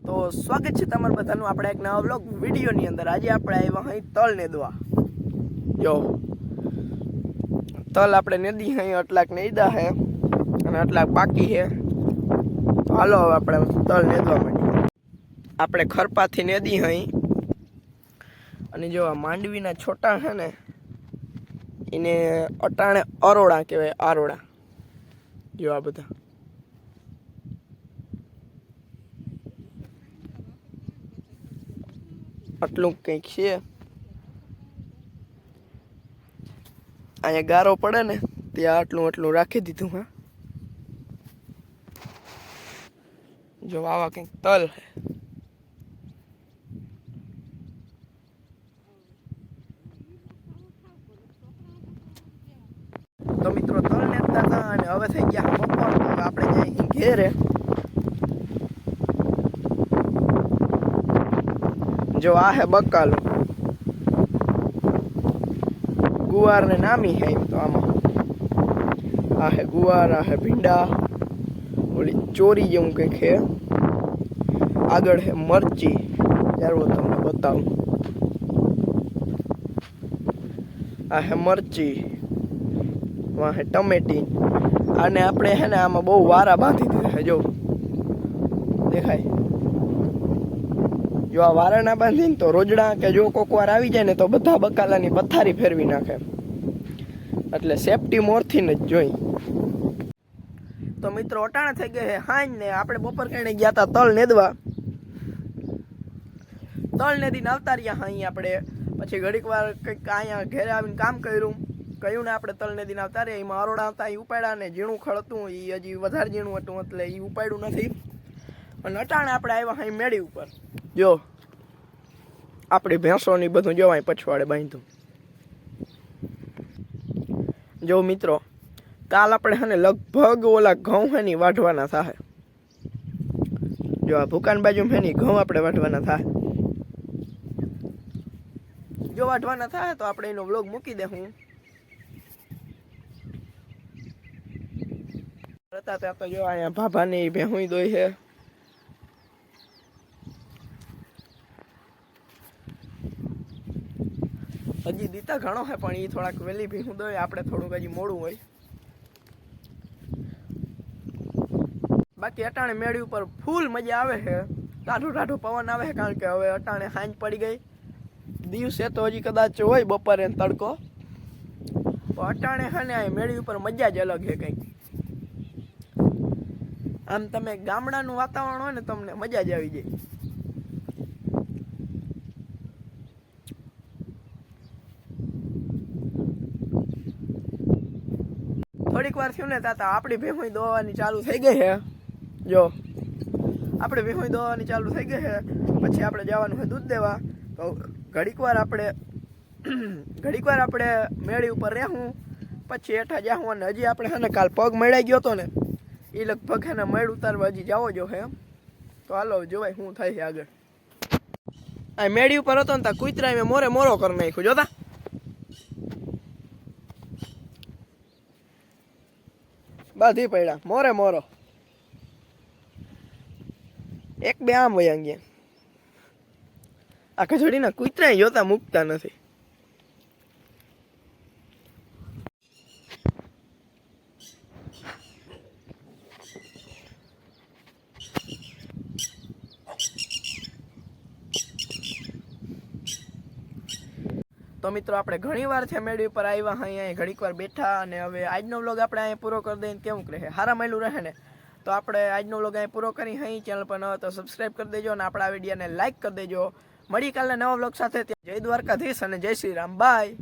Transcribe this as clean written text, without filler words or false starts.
તો સ્વાગત છે તમારા બધાનું આપણે એક નવા વ્લોગ વિડીયોની અંદર। આજે આપણે આવ્યા અહીં તલ નેદવા। જો તલ આપણે નેદી અહીં અટલાક નેદા હે અને અટલાક બાકી છે। તો હાલો હવે આપણે તલ નેદવા માંડીએ। આપણે ખરપાથી નેદી અહીં અને જો આ માંડવીના છોટા છે ને એને અટાણે અરોડા કહેવાય। આરોડા જો આ બધા આટલું કંઈક છે। અહીંયા ગારો પડે ને ત્યાં આટલું આટલું રાખી દીધું। હા જો આવા કંઈક તલ છે। તો મિત્રો તલ નેતા હતા અને હવે થઈ ગયા બપોર। તો હવે આપણે જઈએ ઘેરે। જો આ હે બકાલો ગુવાર ને નામી है तो આમાં આ હે ગુવાર આ હે ભીંડા ઓલી ચોરી જેવું કંઈક છે। આગળ હે મરચી यार वो તમને બતાવું। આ હે મરચી वहाँ है टमेटी અને આપણે હે ને આમાં બહુ વારા બાંધી દીધા છે। જો દેખાય જો આ વારા ના બાંધીને તો રોજડા કે જો કોક વાર આવી જાય ને તો બધા બકાલાની પથારી ફેરવી નાખે। એટલે સેફટી મોરથી જ જોઈ। તો મિત્રો અટાણે થઈ ગઈ છે હાંજ ને આપણે બપોર કરીને ગયા હતા તલ નેદવા। તલ નેદીને આવતા રહ્યા અહીં આપણે। પછી ઘડીક વાર કંઈક અહીંયા ઘેરે આવીને કામ કર્યું ને આપણે તલ નેદીને આવતા રહ્યા। એમાં અરોડા હતા એ ઉપાડ્યા ને ઝીણું ખડ હતું એ હજી વધારે ઝીણું હતું એટલે એ ઉપાડ્યું નથી। અને અટાણે આપણે આવ્યા અહીં મેળી ઉપર। જો આપણી ભેંસોની બધું જોવાય પછવાડે બાંધ્યું। જો મિત્રો કાલ આપણે હે ને લગભગ ઓલા ઘઉં હે ની વાઢવાના થાય। જો આ ભૂકાન બાજુ હે ની ઘઉં આપણે વાઢવાના થાય। જો વાઢવાના થાય તો આપણે એનો વ્લોગ મૂકી દે હું હતા ત્યાં। તો જો અહીંયા ભાભાની ભેહું દોઈ છે। હજી દીતા ઘણો છે પણ એ થોડાક વહેલી ભેહું દોય આપણે થોડુંક હજી મોડું હોય। બાકી અટાણે મેળી ઉપર ફૂલ મજા આવે છે। ટાઢો ટાઢો પવન આવે છે કારણ કે હવે અટાણે સાંજ પડી ગઈ। દિવસે તો હજી કદાચ હોય બપોરે તડકો પણ અટાણે છે ને મેળી ઉપર મજા જ અલગ છે કંઈક। આમ તમે ગામડાનું વાતાવરણ હોય ને તમને મજા જ આવી જાય। થોડીક વાર થયું ને તાતા આપણી ભેહું દોવાની ચાલુ થઈ ગઈ છે। જો આપણે ભેહું દોવાની ચાલુ થઈ ગઈ છે। પછી આપણે જવાનું છે દૂધ દેવા। તો ઘડીક વાર આપણે મેળી ઉપર રહેવું પછી હેઠા જાઉં। અને હજી આપણે છે ને કાલ પગ મળાઈ ગયો હતો ને એ લગભગ છે ને મેળ ઉતારવા હજી જાવો જો હે। તો હાલો જોવાય શું થાય છે આગળ। આ મેળી ઉપર હતો ને ત્યાં કૂતરાએ મેં મોરે મોરો કરી નાખ્યું જોતા। બાધી પડ્યા મોરે મોરો એક બે આમ વયા ગયા। આ ખજડીના કૂતરાએ જોતા મૂકતા નથી। તો મિત્રો આપણે ઘણી વાર છે મેળી ઉપર આવ્યા અહીંયા ઘડીક વાર બેઠા અને હવે આજનો વ્લોગ આપણે અહીંયા પૂરો કરી દઈએ કેવું રહે સારા મળ્યું રહે ને। તો આપણે આજનો વ્લોગ અહીંયા પૂરો કરી અહીં ચેનલ પર ન હોય તો સબસ્ક્રાઈબ કરી દેજો અને આપણા વિડીયોને લાઈક કરી દેજો। મળી કાલે નવા વ્લોગ સાથે। જય દ્વારકાધીશ અને જય શ્રી રામ। બાય।